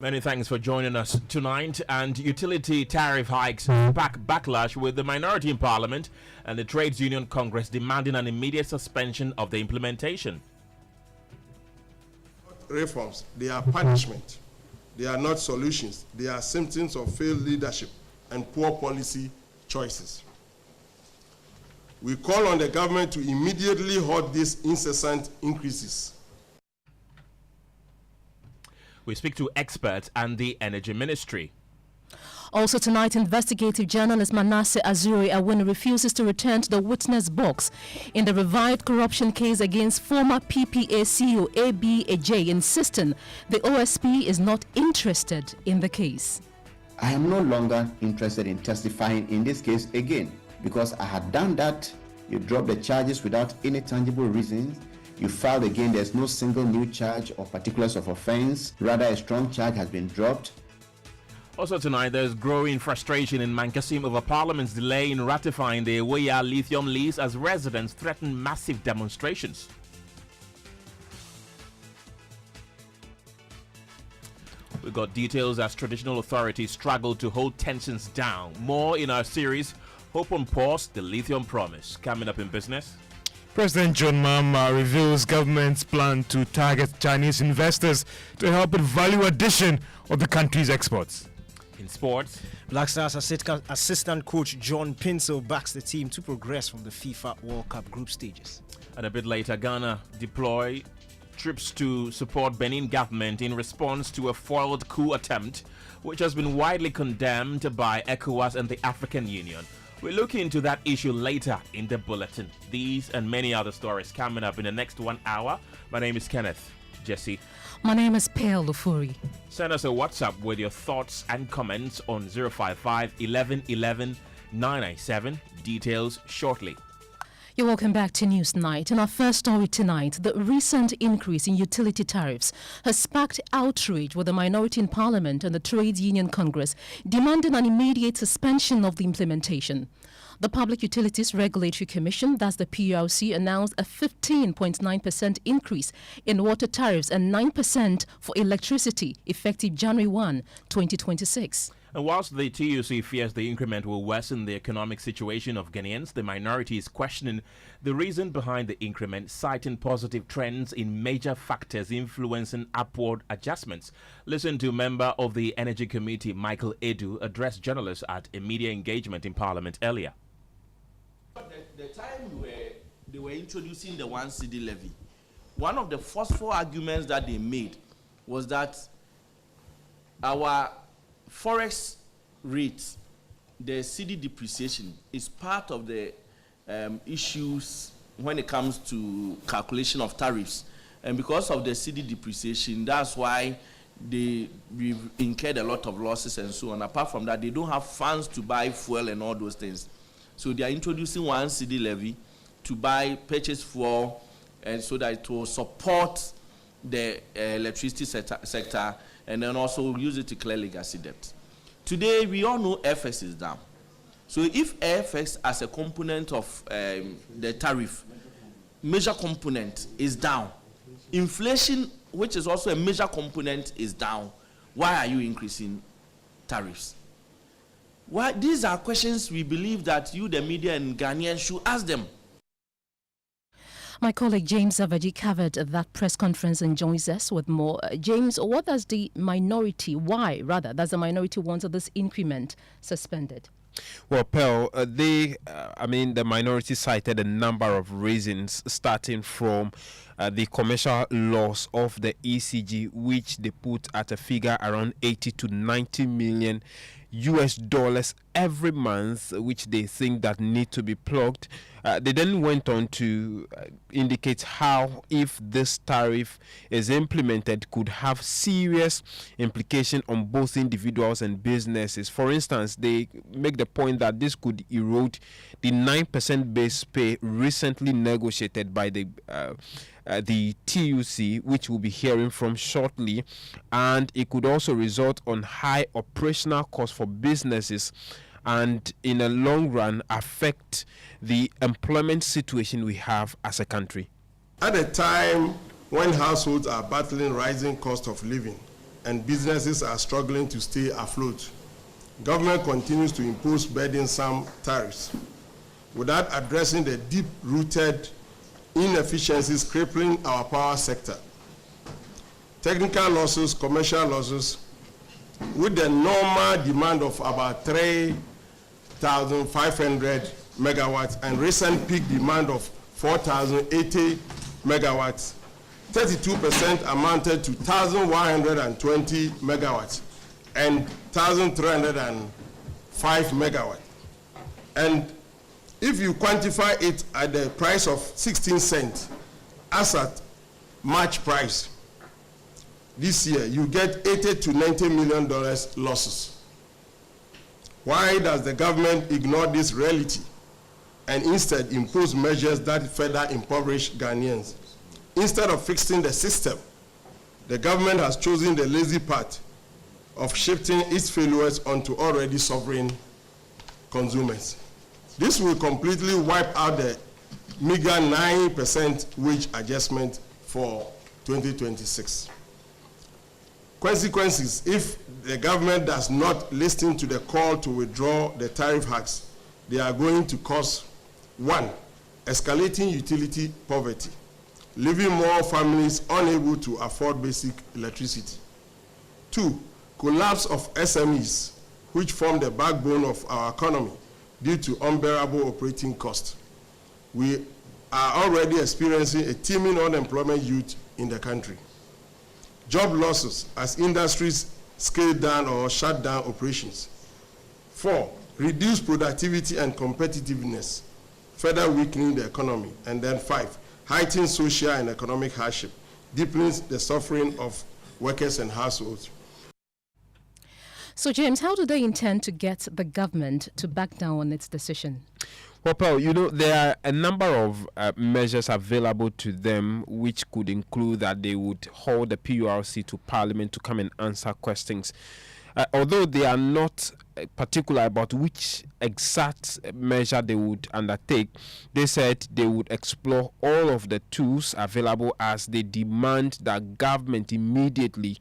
Many thanks for joining us tonight. And utility tariff hikes backlash with the minority in Parliament and the Trades Union Congress demanding an immediate suspension of the implementation. Reforms, they are punishment. They are not solutions. They are symptoms of failed leadership and poor policy choices. We call on the government to immediately halt these incessant increases. We speak to experts and the Energy Ministry. Also tonight, investigative journalist Manasseh Azure Awuni refuses to return to the witness box in the revived corruption case against former PPA CEO A.B. Adjei, insisting the OSP is not interested in the case. I am no longer interested in testifying in this case again because I had done that. You dropped the charges without any tangible reasons. You filed again, there's no single new charge or particulars of offense. Rather, a strong charge has been dropped. Also tonight, there's growing frustration in Mankessim over Parliament's delay in ratifying the Ewoyaa Lithium Lease as residents threaten massive demonstrations. We got details as traditional authorities struggle to hold tensions down. More in our series, Hope on Pause, the Lithium Promise. Coming up in business. President John Mahama reveals government's plan to target Chinese investors to help with value addition of the country's exports. In sports, Black Stars assistant coach John Pinsel backs the team to progress from the FIFA World Cup group stages. And a bit later, Ghana deploy troops to support Benin government in response to a foiled coup attempt, which has been widely condemned by ECOWAS and the African Union. We'll look into that issue later in the bulletin. These and many other stories coming up in the next 1 hour. My name is Kenneth. Gyasi. My name is Ofori. Send us a WhatsApp with your thoughts and comments on 055 11 11 997. Details shortly. You're welcome back to Newsnight. In our first story tonight, the recent increase in utility tariffs has sparked outrage with the minority in Parliament and the Trades Union Congress demanding an immediate suspension of the implementation. The Public Utilities Regulatory Commission, that's the PURC, announced a 15.9% increase in water tariffs and 9% for electricity effective January 1, 2026. And whilst the TUC fears the increment will worsen the economic situation of Ghanaians, the minority is questioning the reason behind the increment, citing positive trends in major factors influencing upward adjustments. Listen to member of the Energy Committee, Michael Edu, address journalists at a media engagement in Parliament earlier. The time they were introducing the 1 cedi levy, one of the forceful arguments that they made was that our forex rate, the cedi depreciation, is part of the issues when it comes to calculation of tariffs. And because of the cedi depreciation, that's why we've incurred a lot of losses and so on. Apart from that, they don't have funds to buy fuel and all those things. So they are introducing 1 cedi levy to purchase fuel, and so that it will support the electricity sector, and then also use it to clear legacy debt. Today, we all know FX is down. So if FX as a component of the tariff, major component is down, inflation, which is also a major component, is down, why are you increasing tariffs? Why? These are questions we believe that you, the media and Ghanaians, should ask them. My colleague James Avaji covered that press conference and joins us with more. James, what does the minority, why rather, does the minority want this increment suspended? Well, Pearl, the minority cited a number of reasons, starting from the commercial loss of the ECG, which they put at a figure around 80 to 90 million US dollars every month, which they think that need to be plugged. They then went on to indicate how, if this tariff is implemented, could have serious implication on both individuals and businesses. For instance, they make the point that this could erode the 9% base pay recently negotiated by the TUC, which we'll be hearing from shortly, and it could also result on high operational costs for businesses, and in a long run affect the employment situation we have as a country. At a time when households are battling rising cost of living and businesses are struggling to stay afloat. Government continues to impose burdensome tariffs without addressing the deep-rooted inefficiencies crippling our power sector. Technical losses, commercial losses, with the normal demand of about 3,500 megawatts and recent peak demand of 4,080 megawatts, 32% amounted to 1,120 megawatts and 1,305 megawatts. And if you quantify it at the price of 16 cents as at March price, this year you get $80 to $90 million losses. Why does the government ignore this reality and instead impose measures that further impoverish Ghanaians? Instead of fixing the system, the government has chosen the lazy path of shifting its failures onto already sovereign consumers. This will completely wipe out the meager 9% wage adjustment for 2026. Consequences, if the government does not listen to the call to withdraw the tariff hikes, they are going to cause: 1, escalating utility poverty, leaving more families unable to afford basic electricity. 2, collapse of SMEs, which form the backbone of our economy due to unbearable operating costs. We are already experiencing a teeming unemployment youth in the country. Job losses as industries scale down or shut down operations. 4, reduced productivity and competitiveness, further weakening the economy. And then 5, heightened social and economic hardship, deepens the suffering of workers and households. So, James, how do they intend to get the government to back down on its decision? Well, Paul, there are a number of measures available to them, which could include that they would hold the PURC to Parliament to come and answer questions. Although they are not particular about which exact measure they would undertake, they said they would explore all of the tools available as they demand that government immediately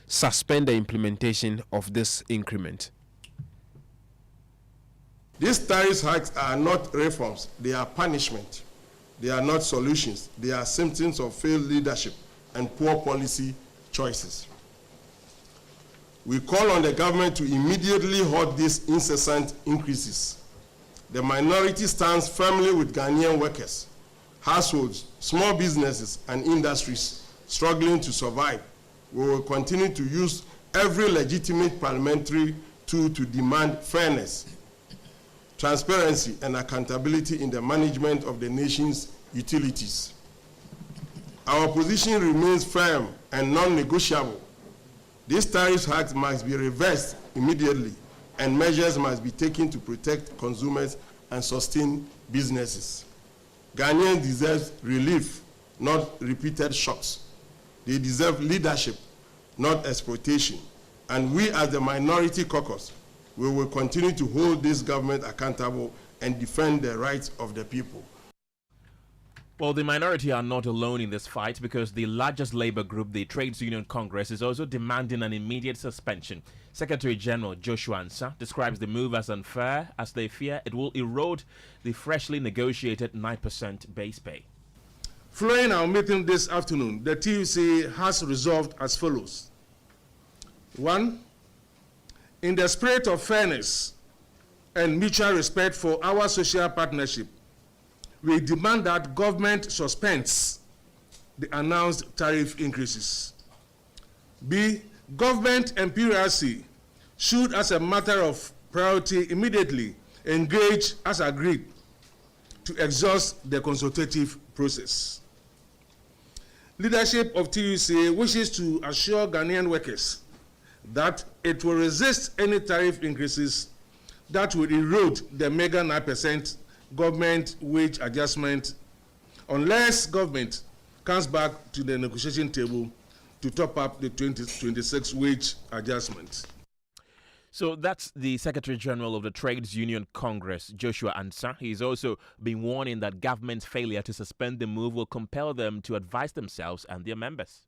suspend the implementation of this increment. These tariff hikes are not reforms, they are punishment. They are not solutions, they are symptoms of failed leadership and poor policy choices. We call on the government to immediately halt these incessant increases. The minority stands firmly with Ghanaian workers, households, small businesses, and industries struggling to survive. We will continue to use every legitimate parliamentary tool to demand fairness, transparency, and accountability in the management of the nation's utilities. Our position remains firm and non-negotiable. These tariff hikes must be reversed immediately, and measures must be taken to protect consumers and sustain businesses. Ghanaians deserve relief, not repeated shocks. They deserve leadership, not exploitation. And we, as the minority caucus, we will continue to hold this government accountable and defend the rights of the people. Well, the minority are not alone in this fight, because the largest labor group, the Trades Union Congress, is also demanding an immediate suspension. Secretary General Joshua Ansah describes the move as unfair, as they fear it will erode the freshly negotiated 9% base pay. Following our meeting this afternoon, the TUC has resolved as follows. 1, in the spirit of fairness and mutual respect for our social partnership, we demand that government suspends the announced tariff increases. B, government and PURC should, as a matter of priority, immediately engage as agreed to exhaust the consultative process. Leadership of TUC wishes to assure Ghanaian workers that it will resist any tariff increases that will erode the mega 9% government wage adjustment unless government comes back to the negotiation table to top up the 2026 wage adjustment. So that's the Secretary General of the Trades Union Congress, Joshua Ansah. He's also been warning that government's failure to suspend the move will compel them to advise themselves and their members.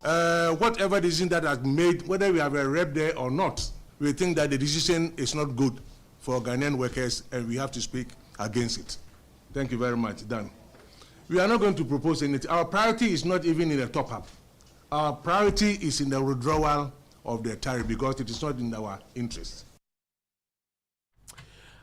whatever decision that has been made, whether we have a rep there or not, we think that the decision is not good for Ghanaian workers, and we have to speak against it. Thank you very much. Done. We are not going to propose anything. Our priority is not even in the top-up. Our priority is in the withdrawal of the tariff because it is not in our interest.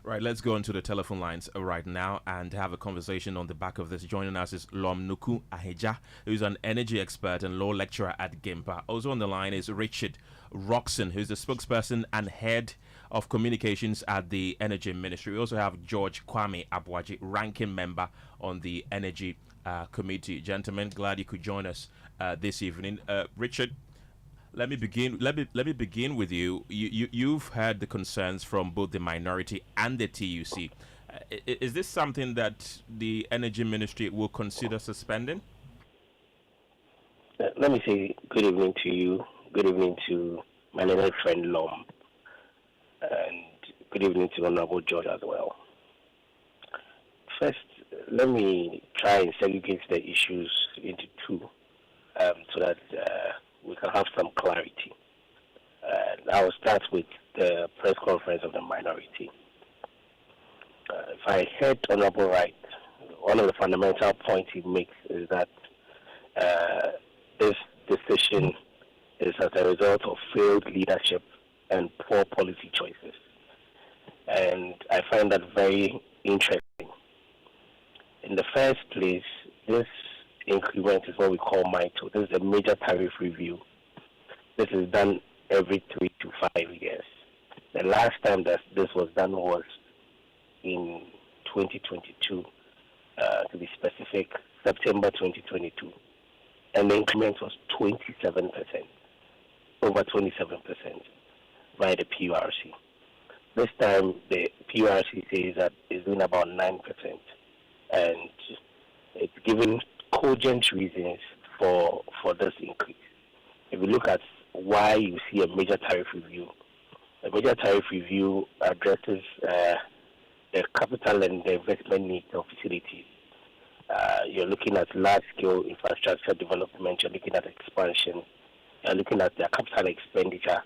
Right, let's go into the telephone lines right now and have a conversation on the back of this. Joining us is Lomnuku Adjei, who's an energy expert and law lecturer at GIMPA. Also on the line is Richard Roxon, who's the spokesperson and head of communications at the Energy Ministry. We also have George Kwame Abuaji, ranking member on the Energy Committee. Gentlemen, glad you could join us this evening. Richard, let me begin with you. You've heard the concerns from both the minority and the TUC. Is this something that the Energy Ministry will consider suspending? Let me say good evening to you. Good evening to my little friend Lom. And good evening to Honorable George as well. First, let me try and segregate the issues into two so that we can have some clarity. I will start with the press conference of the minority. If I heard Honorable right, one of the fundamental points he makes is that this decision is as a result of failed leadership and poor policy choices. And I find that very interesting. In the first place, this increment is what we call MITO. This is a major tariff review. This is done every 3 to 5 years. The last time that this was done was in 2022, to be specific, September 2022. And the increment was 27%, over 27%. By the PURC. This time, the PURC says that it's doing about 9%, and it's given cogent reasons for this increase. If you look at why you see a major tariff review, a major tariff review addresses the capital and the investment needs of facilities. You're looking at large-scale infrastructure development, you're looking at expansion, you're looking at the capital expenditure,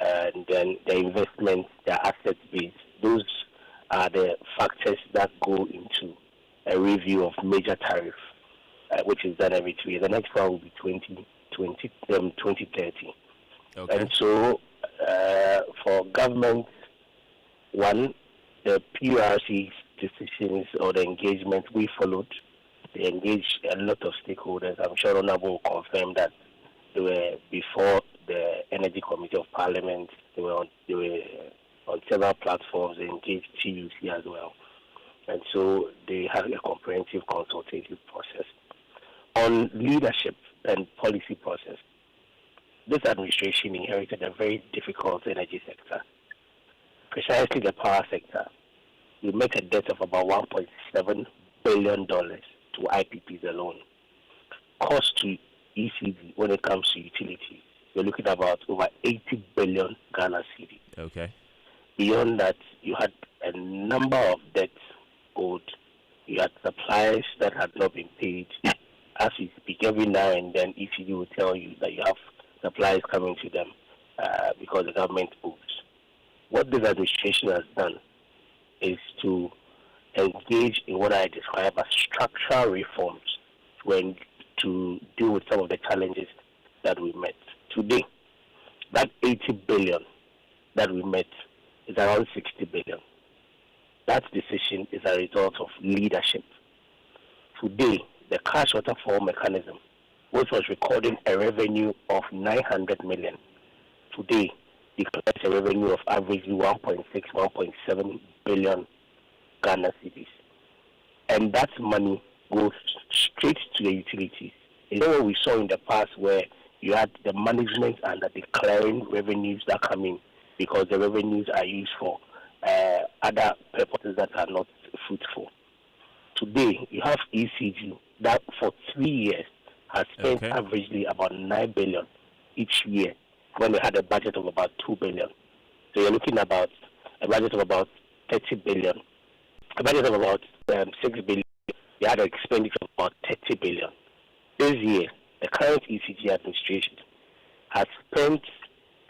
and then the investment, the asset base. Those are the factors that go into a review of major tariff, which is done every 2 years. The next one will be 2030. Okay. And so for government, one, the PURC's decisions or the engagement we followed, they engaged a lot of stakeholders. I'm sure Honorable will confirm that they were before the Energy Committee of Parliament. They were on several platforms. They engaged TUC as well. And so they had a comprehensive consultative process. On leadership and policy process, this administration inherited a very difficult energy sector, precisely the power sector. We met a debt of about $1.7 billion to IPPs alone. Cost to ECB when it comes to utilities, you're looking at about over 80 billion Ghana cedi. Okay. Beyond that, you had a number of debts owed. You had suppliers that had not been paid. As we speak, every now and then, ECB will tell you that you have suppliers coming to them because the government owes. What this administration has done is to engage in what I describe as structural reforms to deal with some of the challenges that we met. Today, that 80 billion that we met is around 60 billion. That decision is a result of leadership. Today, the cash waterfall mechanism, which was recording a revenue of 900 million, today declares a revenue of averagely 1.6, 1.7 billion Ghana cedis. And that money goes straight to the utilities. You know what we saw in the past where you had the management and the declaring revenues that come in because the revenues are used for other purposes that are not fruitful. Today, you have ECG that for 3 years has spent averagely about 9 billion each year when they had a budget of about 2 billion. So you're looking about a budget of about 30 billion. A budget of about 6 billion. They had an expenditure of about 30 billion. This year, the current ECG administration has spent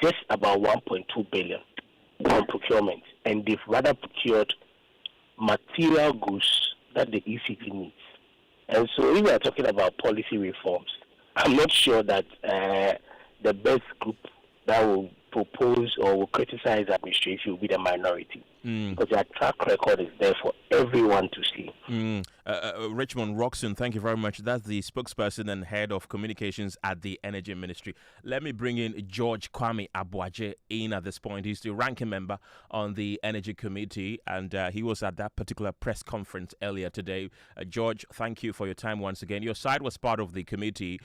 just about 1.2 billion on procurement, and they've rather procured material goods that the ECG needs. And so if we are talking about policy reforms, I'm not sure that the best group that will propose or will criticize the administration will be the minority, because their track record is there for everyone to see. Richmond Roxon, thank you very much. That's the spokesperson and head of communications at the Energy Ministry. Let me bring in George Kwame Abuaje in at this point. He's the ranking member on the Energy Committee, and he was at that particular press conference earlier today. George, thank you for your time once again. Your side was part of the committee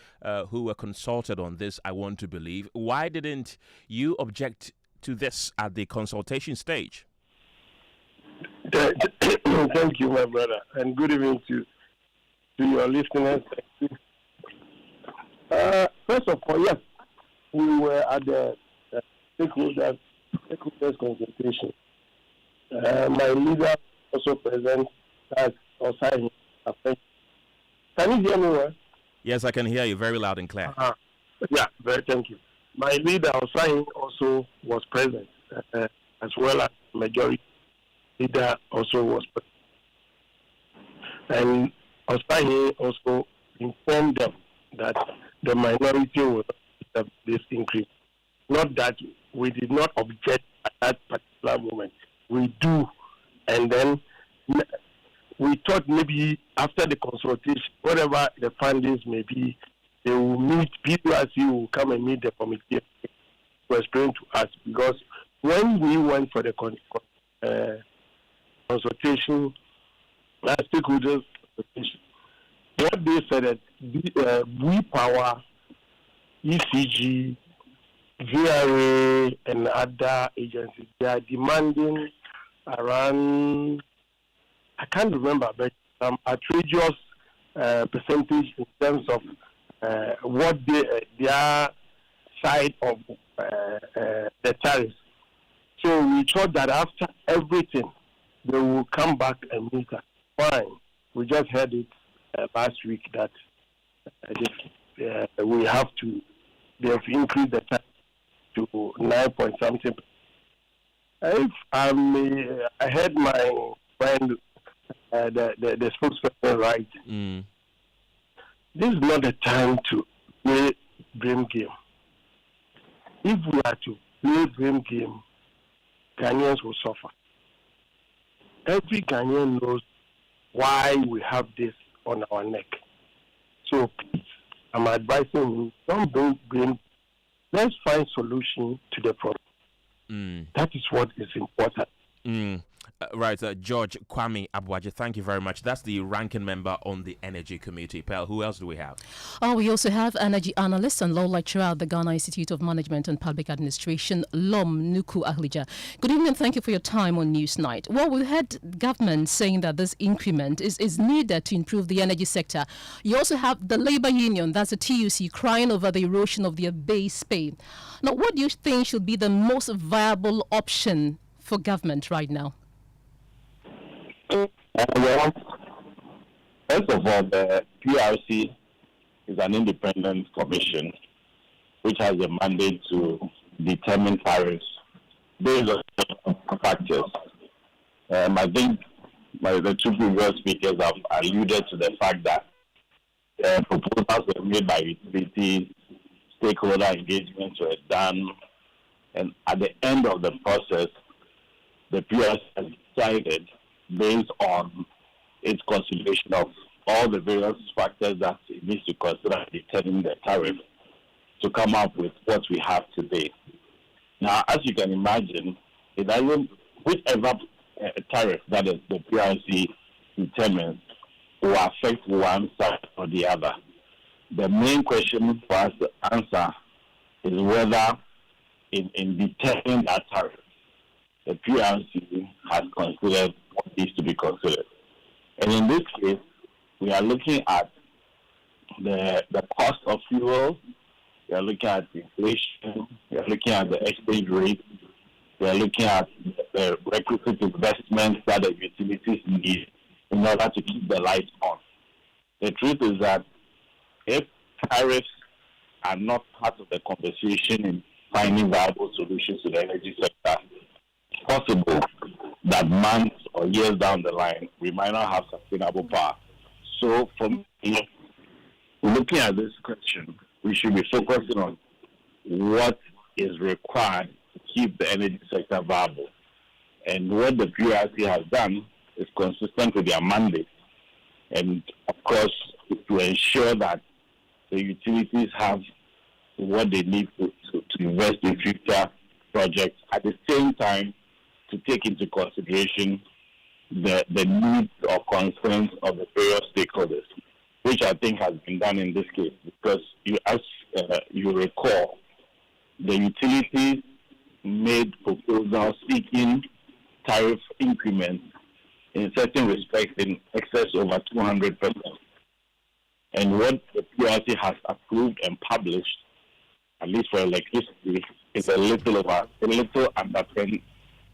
who were consulted on this, I want to believe. Why didn't you object to this at the consultation stage? Thank you, my brother, and good evening to your listeners. First of all, yes, we were at the stakeholders consultation. My leader also present as Osai. Can you hear me well? Yes, I can hear you very loud and clear. Yeah, thank you. My leader Osai also was present, as well as majority leader also was present. And Osai also informed them that the minority will have this increase. Not that we did not object at that particular moment. We do. And then we thought maybe after the consultation, whatever the findings may be, they will meet, PPA will come and meet the committee to explain to us. Because when we went for the consultation, stakeholders consultation, what they said that we power, ECG, VRA, and other agencies, they are demanding around, I can't remember, but some outrageous percentage in terms of what their side of the tariffs. So we thought that after everything, they will come back and meet us. Fine. We just heard it last week that we have to, they have increased the tax to 9 point something. If I heard my friend, the spokesperson right, this is not the time to play blame game. If we are to play blame game, Ghanaians will suffer. Every Ghanaian knows why we have this on our neck. So please, I'm advising you, don't blame. Let's find solution to the problem. That is what is important. Right, George Kwame Abuaje, thank you very much. That's the ranking member on the Energy Committee. Pearl, who else do we have? We also have energy analyst and law lecturer at the Ghana Institute of Management and Public Administration, Lom Nuku Ahlija. Good evening and thank you for your time on Newsnight. Well, we had government saying that this increment is needed to improve the energy sector. You also have the labor union, that's the TUC, crying over the erosion of their base pay. Now, what do you think should be the most viable option for government right now? Well, first of all, the PRC is an independent commission which has a mandate to determine tariffs based on factors. I think the two previous speakers have alluded to the fact that proposals were made by utilities, stakeholder engagements were done, and at the end of the process, the PRC has decided, based on its consideration of all the various factors that it needs to consider determining the tariff, to come up with what we have today. Now, as you can imagine, it doesn't, whichever tariff that is the PRC determines will affect one side or the other. The main question for us to answer is whether in determining that tariff, the PRC has considered what needs to be considered. And in this case, we are looking at the cost of fuel, we are looking at inflation, we are looking at the exchange rate, we are looking at the requisite investments that the utilities need in order to keep the lights on. The truth is that if tariffs are not part of the conversation in finding viable solutions to the energy sector, it's possible that months or years down the line, we might not have sustainable power. So for me, looking at this question, we should be focusing on what is required to keep the energy sector viable. And what the PRC has done is consistent with their mandate. And of course, to ensure that the utilities have what they need to invest in future projects, at the same time to take into consideration the needs or concerns of the various stakeholders, which I think has been done in this case. Because as you recall, the utilities made proposals seeking tariff increments in certain respects in excess over 200%. And what the PRC has approved and published, at least for electricity, is a little under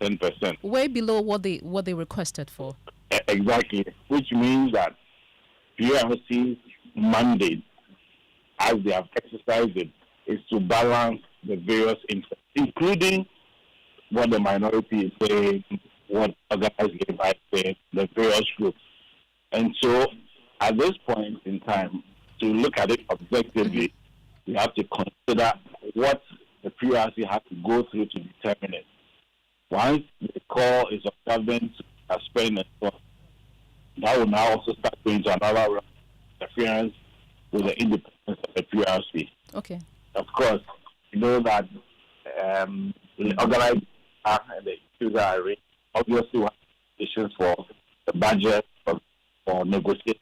10%. Way below what they requested for. Exactly, which means that PRC's mandate, as they have exercised it, is to balance the various interests, including what the minority is saying, what organized labor is saying, the various groups. And so, at this point in time, to look at it objectively, we have to consider what the PRC has to go through to determine it. Once the call is of government to suspend and so on, that will now also start going to another round of interference with the independence of the PRC. Okay. Of course, you know that the organized and the user array obviously have conditions for the budget for negotiation.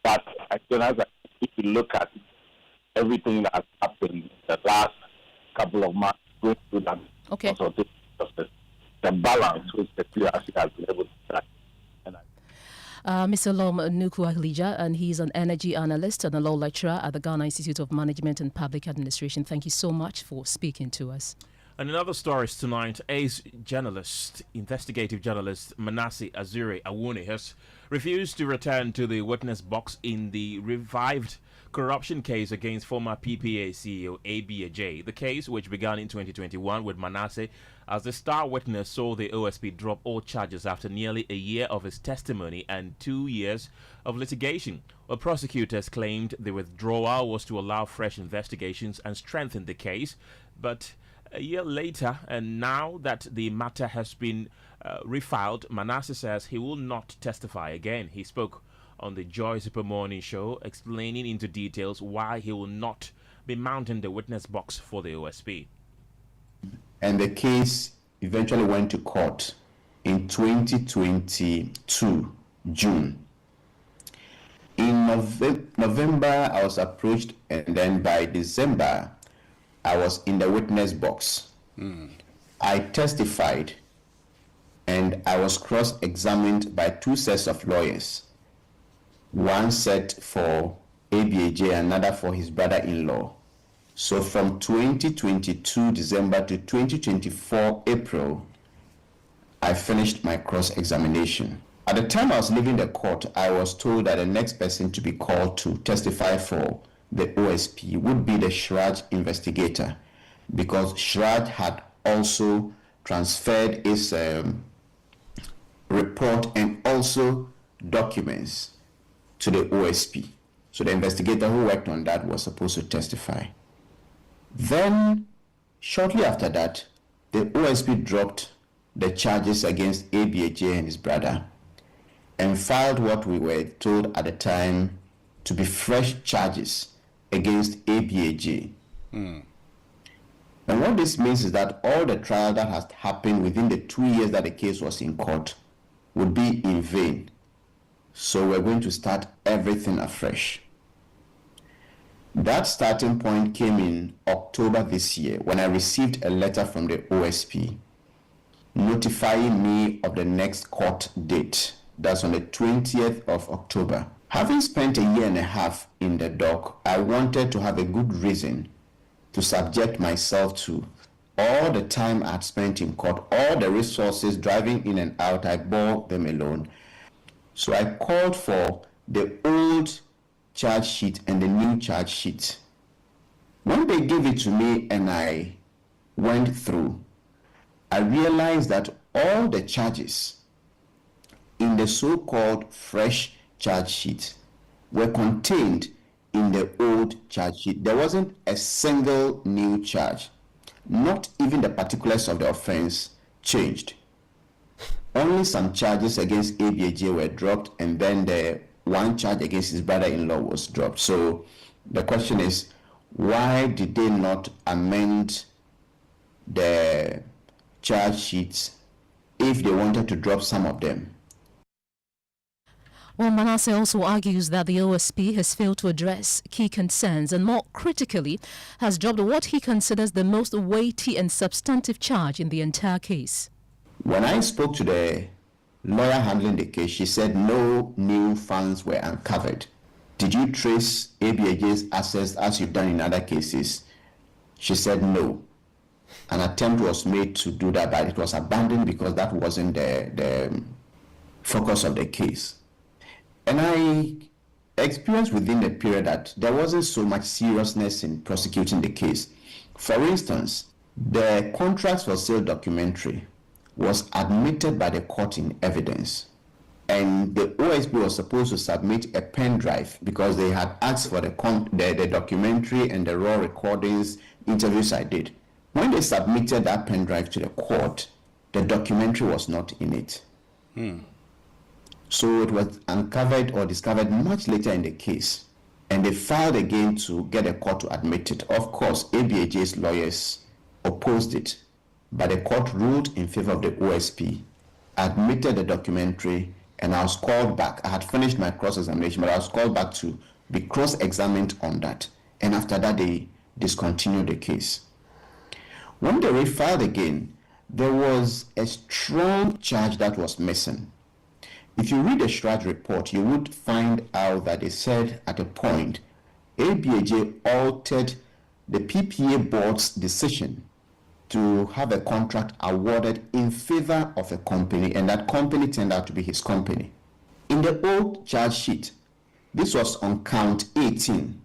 But as soon as if you look at everything that has happened in the last couple of months going through that consultation process, the balance which the PRC has been able to strike. Mr. Lom Nuku Ahlija, and he's an energy analyst and a law lecturer at the Ghana Institute of Management and Public Administration. Thank you so much for speaking to us. And in other stories tonight, investigative journalist Manasseh Azure Awuni has refused to return to the witness box in the revived corruption case against former PPA CEO A.B. Adjei. The case, which began in 2021 with Manasseh as the star witness, saw the OSP drop all charges after nearly a year of his testimony and 2 years of litigation. Well, prosecutors claimed the withdrawal was to allow fresh investigations and strengthen the case, but a year later, and now that the matter has been refiled, Manasseh says he will not testify again. He spoke on the Joy Super Morning Show, explaining into details why he will not be mounting the witness box for the OSP. And the case eventually went to court in 2022, June. In November, I was approached, and then by December, I was in the witness box. I testified, and I was cross-examined by two sets of lawyers. One set for A.B. another for his brother-in-law. So from 2022 December to 2024 April, I finished my cross-examination. At the time I was leaving the court, I was told that the next person to be called to testify for the OSP would be the Shraj investigator, because Shraj had also transferred his report and also documents to the OSP. So the investigator who worked on that was supposed to testify. Then, shortly after that, the OSP dropped the charges against A.B. and his brother and filed what we were told at the time to be fresh charges against A.B. And what this means is that all the trial that has happened within the 2 years that the case was in court would be in vain. So we're going to start everything afresh. That starting point came in October this year when I received a letter from the OSP notifying me of the next court date. That's on the 20th of October. Having spent a year and a half in the dock, I wanted to have a good reason to subject myself to all the time I had spent in court, all the resources driving in and out. I bore them alone. So I called for the old charge sheet and the new charge sheet When they gave it to me and I went through, I realized that all the charges in the so-called fresh charge sheet were contained in the old charge sheet. There wasn't a single new charge. Not even the particulars of the offense changed. Only some charges against A.B. Adjei were dropped, and then the one charge against his brother-in-law was dropped. So the question is, why did they not amend the charge sheets if they wanted to drop some of them? Well, Manasseh also argues that the OSP has failed to address key concerns and, more critically, has dropped what he considers the most weighty and substantive charge in the entire case. When I spoke to the lawyer handling the case, she said no new funds were uncovered. Did you trace A.B. Adjei's assets as you've done in other cases? She said no. An attempt was made to do that, but it was abandoned because that wasn't the focus of the case. And I experienced within the period that there wasn't so much seriousness in prosecuting the case. For instance, the contracts for sale documentary was admitted by the court in evidence. And the OSP was supposed to submit a pen drive because they had asked for the documentary and the raw recordings, interviews I did. When they submitted that pen drive to the court, the documentary was not in it. So it was uncovered or discovered much later in the case. And they filed again to get the court to admit it. Of course, A.B. Adjei's lawyers opposed it, but the court ruled in favor of the OSP, admitted the documentary, and I was called back. I had finished my cross-examination, but I was called back to be cross-examined on that. And after that, they discontinued the case. When they refiled again, there was a strong charge that was missing. If you read the Shraj report, you would find out that they said at a point, A.B. Adjei altered the PPA board's decision to have a contract awarded in favor of a company, and that company turned out to be his company. In the old charge sheet, this was on count 18,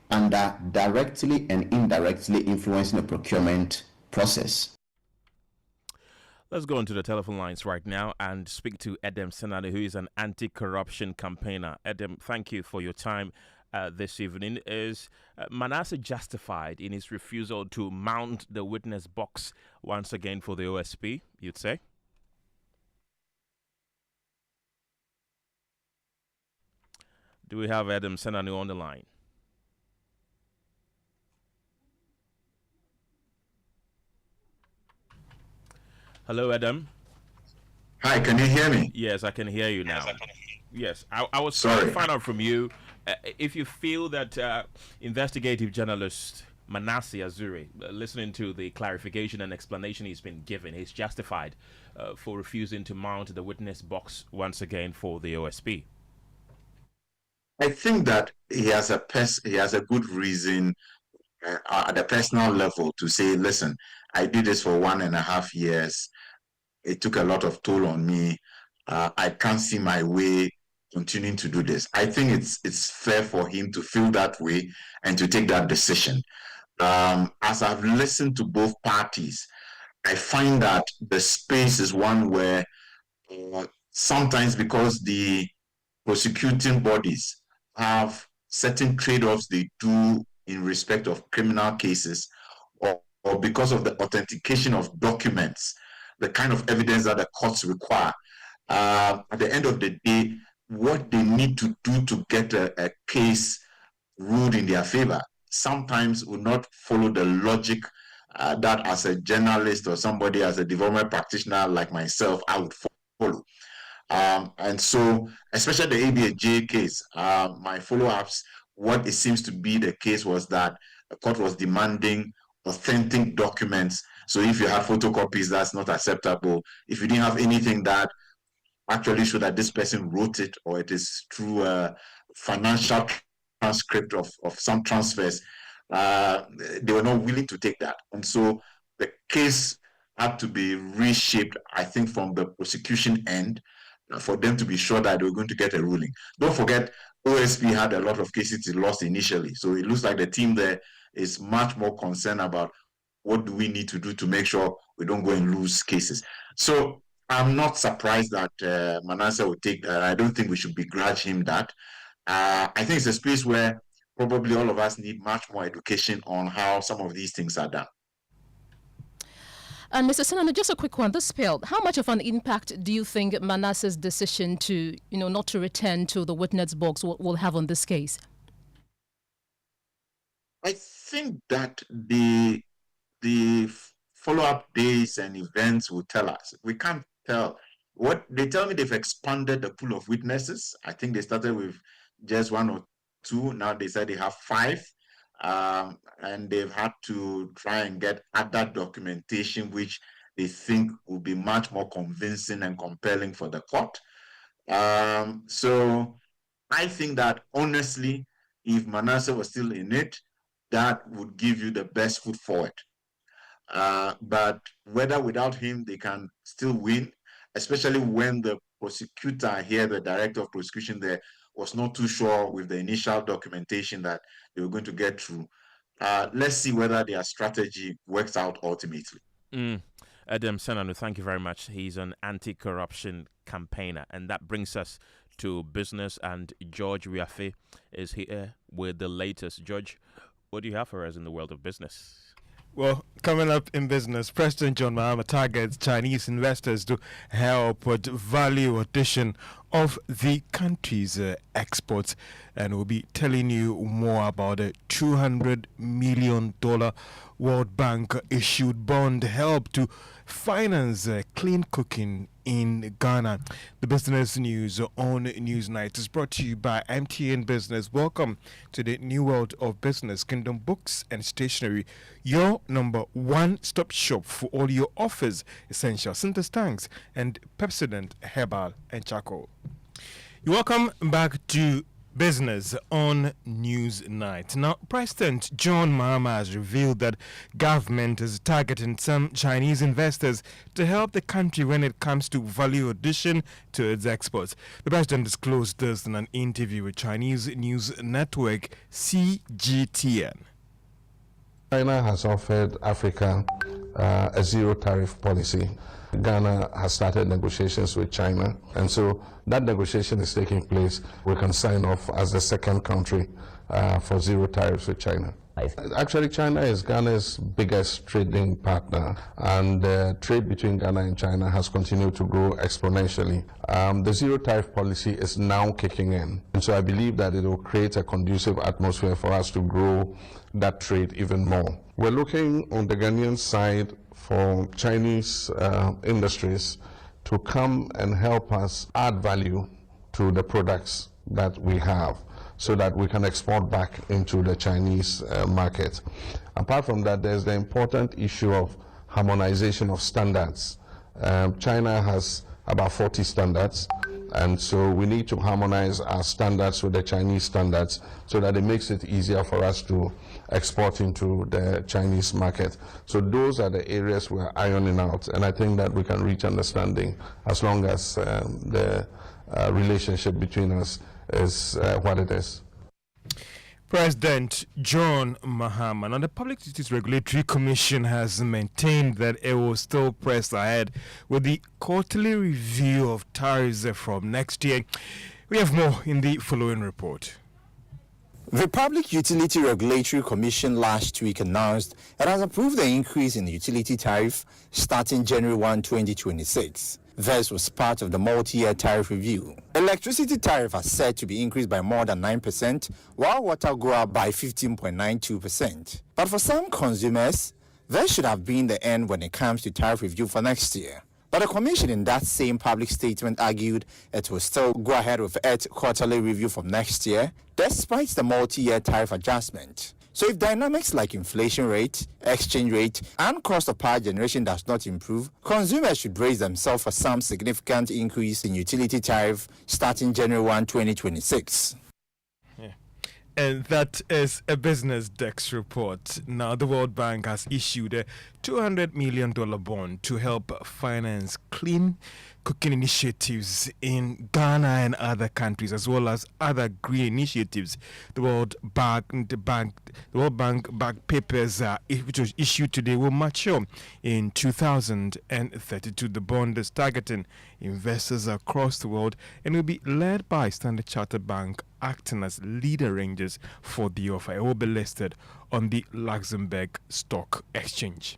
under directly and indirectly influencing the procurement process. Let's go into the telephone lines right now and speak to Edem Senade, who is an anti-corruption campaigner. Edem, thank you for your time this evening. Is Manasseh justified in his refusal to mount the witness box once again for the OSP, you'd say? Do we have Edem Senade on the line? Hello, Adam. Hi, can you hear me? Yes, I can hear you now. Yes, I was Sorry. trying to find out from you if you feel that investigative journalist Manasseh Azure, listening to the clarification and explanation he's been given, he's justified for refusing to mount the witness box once again for the OSP. I think that he has a good reason at the personal level to say, listen, I did this for 1.5 years. It took a lot of toll on me. I can't see my way continuing to do this. I think it's fair for him to feel that way and to take that decision. As I've listened to both parties, I find that the space is one where sometimes, because the prosecuting bodies have certain trade-offs they do in respect of criminal cases, or because of the authentication of documents, the kind of evidence that the courts require. At the end of the day, what they need to do to get a case ruled in their favor sometimes will not follow the logic that as a journalist or somebody as a development practitioner like myself, I would follow. And so, especially the A.B. Adjei case, my follow-ups, what it seems to be the case was that the court was demanding authentic documents. So if you have photocopies, that's not acceptable. If you didn't have anything that actually showed that this person wrote it, or it is through a financial transcript of some transfers, they were not willing to take that. And so the case had to be reshaped, I think, from the prosecution end, for them to be sure that they were going to get a ruling. Don't forget, OSP had a lot of cases it lost initially. So it looks like the team there is much more concerned about what do we need to do to make sure we don't go and lose cases. So I'm not surprised that Manasseh will take that. I don't think we should begrudge him that. I think it's a space where probably all of us need much more education on how some of these things are done. And Mr. Senator, just a quick one. This spill, how much of an impact do you think Manasseh's decision to, not to return to the witness box will have on this case? I think that the follow-up days and events will tell us. We can't tell. What they tell me, they've expanded the pool of witnesses. I think they started with just 1 or 2. Now they said they have 5. And they've had to try and get other documentation which they think will be much more convincing and compelling for the court. So I think that honestly, if Manasseh was still in it, that would give you the best foot forward. But whether without him they can still win, especially when the prosecutor here, the director of prosecution there, was not too sure with the initial documentation that they were going to get through. Let's see whether their strategy works out ultimately. Adam Senanu, thank you very much. He's an anti-corruption campaigner. And that brings us to business. And George Wiafe is here with the latest. George, what do you have for us in the world of business? Well, coming up in business, President John Mahama targets Chinese investors to help with value addition of the country's exports. And we'll be telling you more about a $200 million World Bank issued bond help to finance clean cooking in Ghana. The business news on Newsnight is brought to you by MTN Business. Welcome to the new world of business. Kingdom Books and Stationery, your number one-stop shop for all your offers, essentials, Sinter's tanks, and Pepsodent Herbal and Charcoal. You're welcome back to business on Newsnight. Now, President John Mahama has revealed that government is targeting some Chinese investors to help the country when it comes to value addition to its exports. The president disclosed this in an interview with Chinese news network CGTN. China has offered Africa a zero tariff policy. Ghana has started negotiations with China, and so that negotiation is taking place. We can sign off as the second country for zero tariffs with China. Actually, China is Ghana's biggest trading partner, and trade between Ghana and China has continued to grow exponentially. The zero tariff policy is now kicking in, and so I believe that it will create a conducive atmosphere for us to grow that trade even more. We're looking on the Ghanaian side for Chinese industries to come and help us add value to the products that we have so that we can export back into the Chinese market. Apart from that, there's the important issue of harmonization of standards. China has about 40 standards, and so we need to harmonize our standards with the Chinese standards so that it makes it easier for us to export into the Chinese market. So those are the areas we're ironing out, and I think that we can reach understanding as long as the relationship between us is what it is. President John Mahama. Now, the Public Utilities Regulatory Commission has maintained that it will still press ahead with the quarterly review of tariffs from next year. We have more in the following report. The Public Utility Regulatory Commission last week announced it has approved the increase in the utility tariff starting January 1, 2026. This was part of the multi-year tariff review. Electricity tariff are set to be increased by more than 9%, while water go up by 15.92%. But for some consumers, this should have been the end when it comes to tariff review for next year. But the Commission in that same public statement argued it will still go ahead with its quarterly review from next year, despite the multi-year tariff adjustment. So if dynamics like inflation rate, exchange rate, and cost of power generation does not improve, consumers should brace themselves for some significant increase in utility tariff starting January 1, 2026. And that is a Business Desk report. Now, the World Bank has issued a $200 million bond to help finance clean cooking initiatives in Ghana and other countries, as well as other green initiatives. The World Bank papers, which was issued today, will mature in 2032. The bond is targeting investors across the world and will be led by Standard Chartered Bank, acting as lead arrangers for the offer. It will be listed on the Luxembourg Stock Exchange.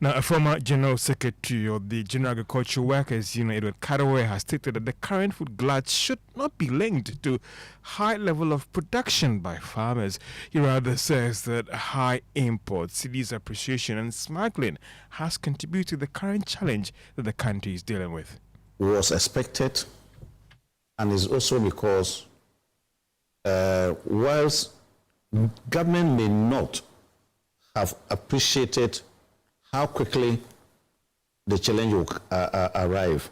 Now, a former General Secretary of the General Agricultural Workers Union, Edward Kadaway, has stated that the current food glut should not be linked to high level of production by farmers. He rather says that high imports, cities appreciation and smuggling has contributed to the current challenge that the country is dealing with. Was expected, and is also because whilst government may not have appreciated how quickly the challenge will arrive,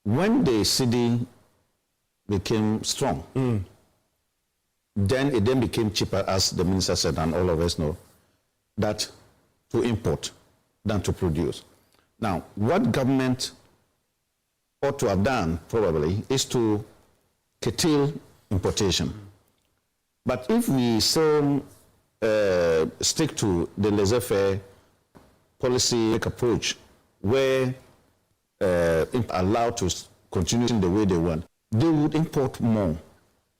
when the cedi became strong, then it then became cheaper, as the minister said, and all of us know, that to import than to produce. Now, what government ought to have done, probably, is to curtail importation. But if we still stick to the laissez-faire policy approach, where allowed to continue in the way they want, they would import more,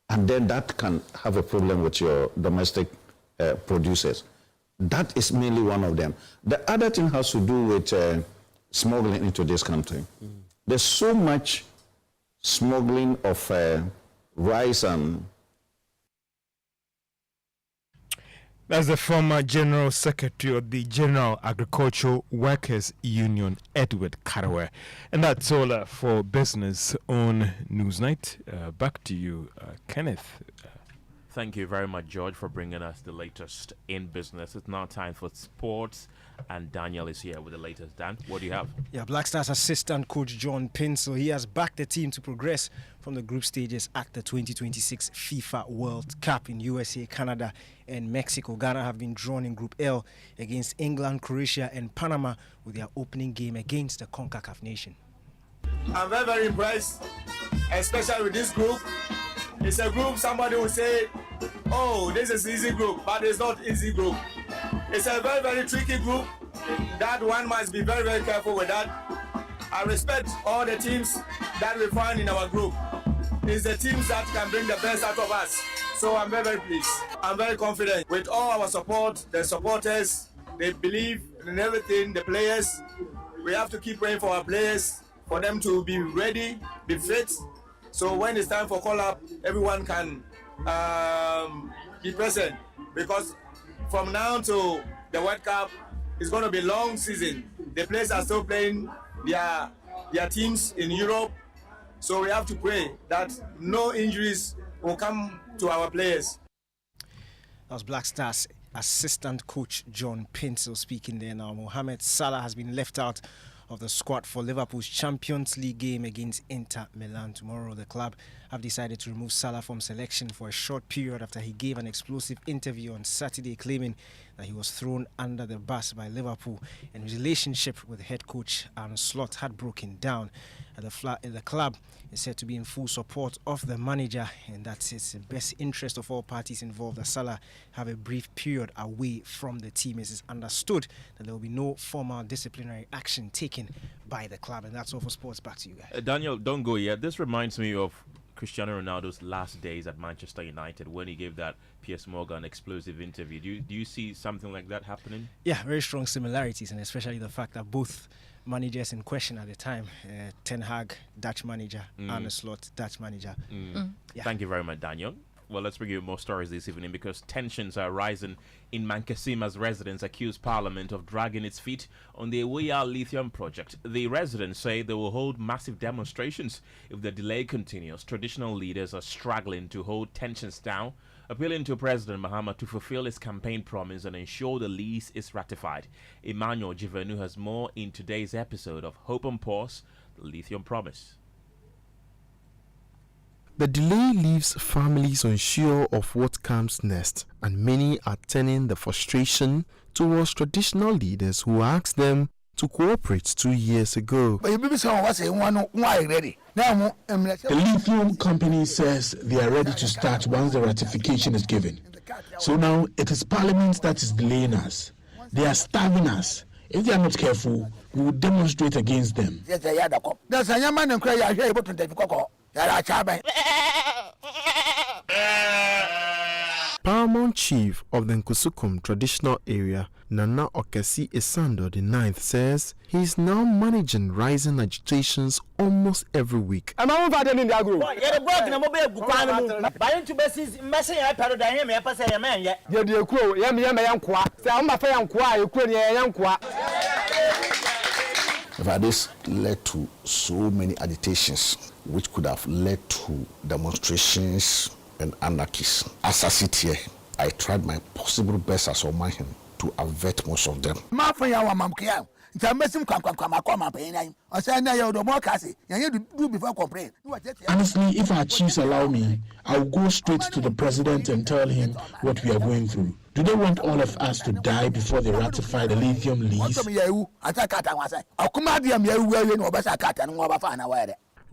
and then that can have a problem with your domestic producers. That is mainly one of them. The other thing has to do with smuggling into this country. There's so much smuggling of rice and... That's the former General Secretary of the General Agricultural Workers Union, Edward Kadaway. And that's all for Business on Newsnight. Back to you, Kenneth. Thank you very much, George, for bringing us the latest in business. It's now time for sports, and Daniel is here with the latest. Dan, what do you have? Yeah, Black Stars assistant coach John Pinsel, he has backed the team to progress from the group stages at the 2026 FIFA World Cup in USA, Canada, and Mexico. Ghana have been drawn in Group L against England, Croatia, and Panama with their opening game against the CONCACAF nation. I'm very, very impressed, especially with this group. It's a group somebody will say, oh, this is easy group, but it's not easy group. It's a very, very tricky group that one must be very, very careful with that. I respect all the teams that we find in our group. It's the teams that can bring the best out of us. So I'm very, very pleased. I'm very confident with all our support, the supporters, they believe in everything, the players. We have to keep praying for our players, for them to be ready, be fit. So when it's time for call-up, everyone can be present, because from now to the World Cup, it's going to be a long season. The players are still playing their teams in Europe, so we have to pray that no injuries will come to our players. That was Black Stars assistant coach John Pinsel speaking there now. Mohamed Salah has been left out of the squad for Liverpool's Champions League game against Inter Milan tomorrow. The club have decided to remove Salah from selection for a short period after he gave an explosive interview on Saturday claiming that he was thrown under the bus by Liverpool and his relationship with head coach Arne Slot had broken down. The club is said to be in full support of the manager, and that it's the best interest of all parties involved that Salah have a brief period away from the team. It is understood that there will be no formal disciplinary action taken by the club. And that's all for sports. Back to you guys. Daniel, don't go yet. This reminds me of Cristiano Ronaldo's last days at Manchester United when he gave that Piers Morgan explosive interview. Do you see something like that happening? Yeah, very strong similarities, and especially the fact that both managers in question at the time, Ten Hag, Dutch manager, Arne Slot, Dutch manager. Yeah. Thank you very much, Daniel. Well, let's bring you more stories this evening because tensions are rising in Mankessim as residents accuse Parliament of dragging its feet on the Ewoyaa lithium project. The residents say they will hold massive demonstrations if the delay continues. Traditional leaders are struggling to hold tensions down, appealing to President Mahama to fulfill his campaign promise and ensure the lease is ratified. Emmanuel Jivenu has more in today's episode of Hope on Pause, the Lithium Promise. The delay leaves families unsure of what comes next, and many are turning the frustration towards traditional leaders who asked them to cooperate 2 years ago. The lithium company says they are ready to start once the ratification is given. So now it is Parliament that is delaying us. They are starving us. If they are not careful, we will demonstrate against them. Paramount Chief of the Nkusukum traditional area, Nana Okesi Esando IX, says he is now managing rising agitations almost every week. This led to so many agitations, which could have led to demonstrations and anarchies. As I sit here, I tried my possible best as a man to avert most of them. Honestly, if our chiefs allow me, I'll go straight to the president and tell him what we are going through. Do they want all of us to die before they ratify the Lithium Lease?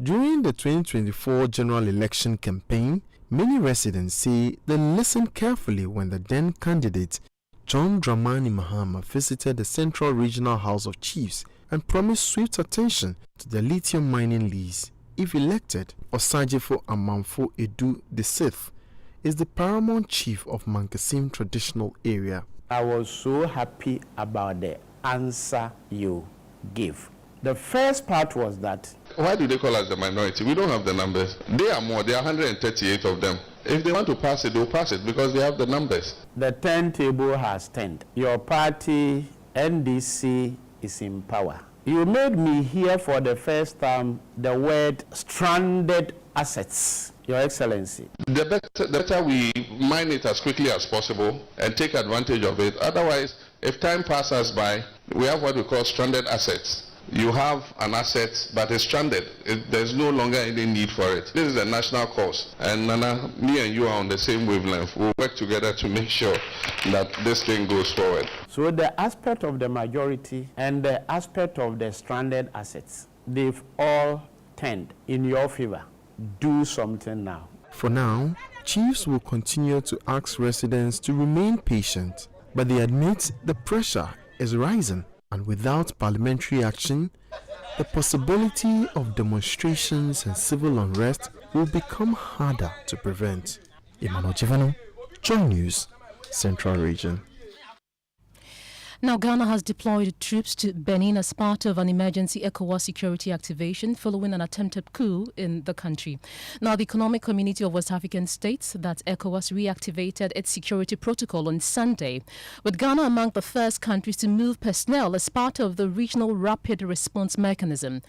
During the 2024 general election campaign, many residents say they listened carefully when the then candidate John Dramani Mahama visited the Central Regional House of Chiefs and promised swift attention to the lithium mining lease. If elected, Osajefo Amanfo Edu VI is the paramount chief of Mankessim traditional area. I was so happy about the answer you gave. The first part was that... Why do they call us the minority? We don't have the numbers. They are more. There are 138 of them. If they want to pass it, they'll pass it because they have the numbers. The turntable has turned. Your party, NDC, is in power. You made me hear for the first time the word stranded assets, Your Excellency. The better we mine it as quickly as possible and take advantage of it. Otherwise, if time passes by, we have what we call stranded assets. You have an asset, but it's stranded. There's no longer any need for it. This is a national cause. And Nana, me and you are on the same wavelength. We'll work together to make sure that this thing goes forward. So the aspect of the majority and the aspect of the stranded assets, they've all turned in your favor. Do something now. For now, chiefs will continue to ask residents to remain patient, but they admit the pressure is rising. And without parliamentary action, the possibility of demonstrations and civil unrest will become harder to prevent. Emmanuel Chivano, Joy News, Central Region. Now, Ghana has deployed troops to Benin as part of an emergency ECOWAS security activation following an attempted coup in the country. Now, the Economic Community of West African States, that ECOWAS, reactivated its security protocol on Sunday, with Ghana among the first countries to move personnel as part of the regional rapid response mechanism.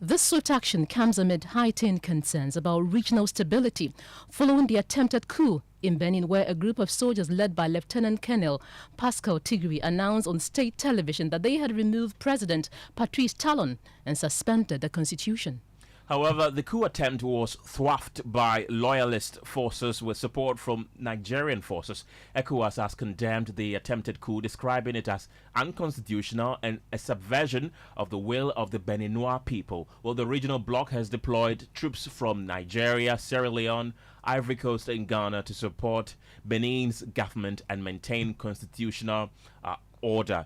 This swift action comes amid heightened concerns about regional stability following the attempted coup in Benin, where a group of soldiers led by Lieutenant Colonel Pascal Tigri announced on state television that they had removed President Patrice Talon and suspended the constitution. However, the coup attempt was thwarted by loyalist forces with support from Nigerian forces. ECOWAS has condemned the attempted coup, describing it as unconstitutional and a subversion of the will of the Beninois people. Well, the regional bloc has deployed troops from Nigeria, Sierra Leone, Ivory Coast and Ghana to support Benin's government and maintain constitutional order.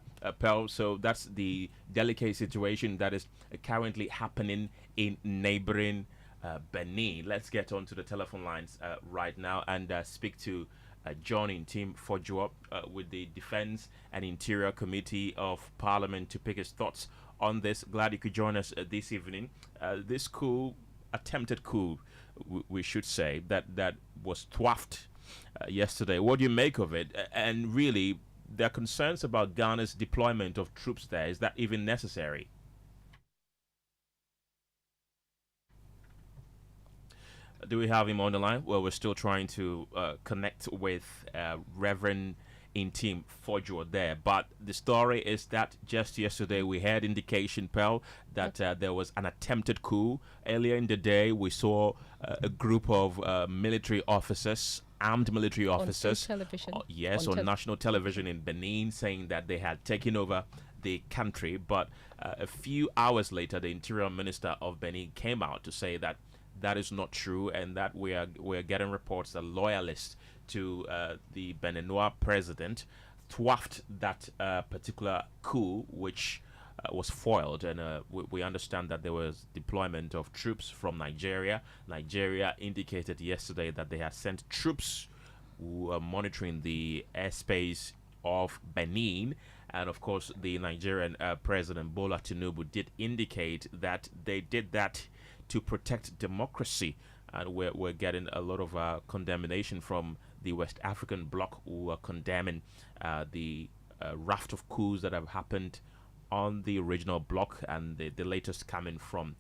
So that's the delicate situation that is currently happening in neighboring Benin. Let's get on to the telephone lines right now and speak to John in Team Fojuo with the Defense and Interior Committee of Parliament to pick his thoughts on this. Glad you could join us this evening. This coup, attempted coup, we should say, that was thwarted yesterday. What do you make of it? And really, there are concerns about Ghana's deployment of troops there. Is that even necessary? Do we have him on the line? Well, we're still trying to connect with Reverend in Team Fojuo there. But the story is that just yesterday we had indication, Pearl, that there was an attempted coup. Earlier in the day, we saw a group of military officers armed military officers. television. Yes, on national television in Benin, saying that they had taken over the country. But a few hours later, the Interior Minister of Benin came out to say that that is not true, and that we're getting reports that loyalists to the Beninois president thwarted that particular coup, which was foiled. And we understand that there was deployment of troops from Nigeria. Nigeria indicated yesterday that they had sent troops who are monitoring the airspace of Benin. And of course, the Nigerian President Bola Tinubu did indicate that they did that to protect democracy. And we're getting a lot of condemnation from the West African bloc, who are condemning the raft of coups that have happened on the original bloc, and the latest coming from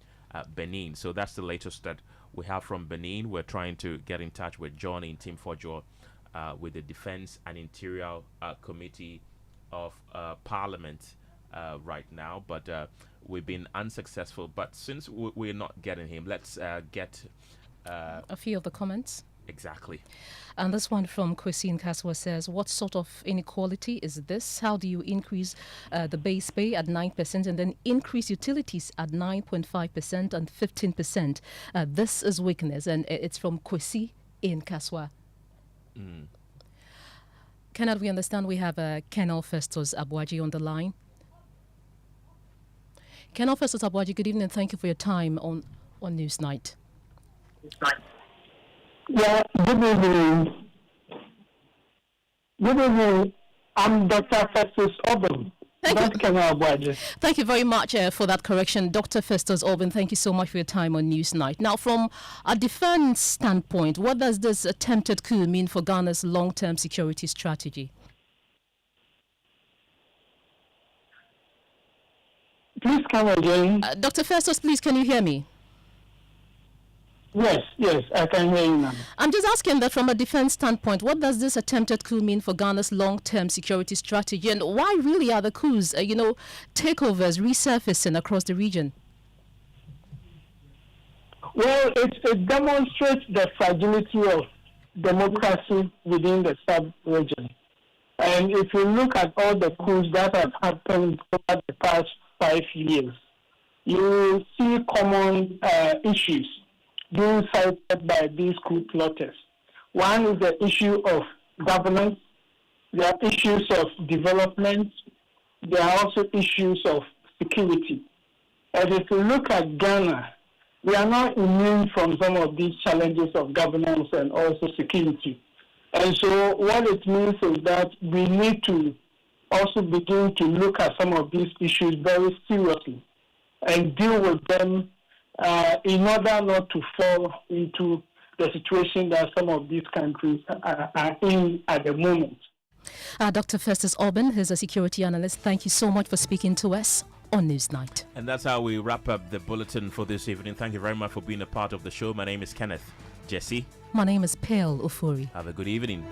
Benin. So that's the latest that we have from Benin. We're trying to get in touch with John in Team Fojo with the Defense and Interior Committee of Parliament right now, but we've been unsuccessful. But since we're not getting him, let's get a few of the comments. Exactly. And this one from Kwesi Kaswa says, what sort of inequality is this? How do you increase the base pay at 9% and then increase utilities at 9.5% and 15%? This is weakness. And it's from Kwesi in Kaswa. Kenneth, we understand we have Colonel Festus Abuaji on the line. Colonel Festus Abuaji, good evening. Thank you for your time on Newsnight. Yeah, good evening. Good evening. I'm Dr. Festus Obin. Thank you very much for that correction, Dr. Festus Obin. Thank you so much for your time on Newsnight. Now, from a defense standpoint, what does this attempted coup mean for Ghana's long-term security strategy? Please come again. Dr. Festus, please, can you hear me? Yes, I can hear you now. I'm just asking that from a defense standpoint, what does this attempted coup mean for Ghana's long-term security strategy, and why really are the coups, takeovers resurfacing across the region? Well, it demonstrates the fragility of democracy within the sub-region. And if you look at all the coups that have happened over the past 5 years, you see common issues being cited by these coup plotters. One is the issue of governance. There are issues of development. There are also issues of security. And if you look at Ghana, we are not immune from some of these challenges of governance and also security. And so what it means is that we need to also begin to look at some of these issues very seriously and deal with them in order not to fall into the situation that some of these countries are in at the moment. Dr. Festus Obin is a security analyst. Thank you so much for speaking to us on Newsnight. And that's how we wrap up the bulletin for this evening. Thank you very much for being a part of the show. My name is Kenneth. Gyasi. My name is Pale Ofori. Have a good evening.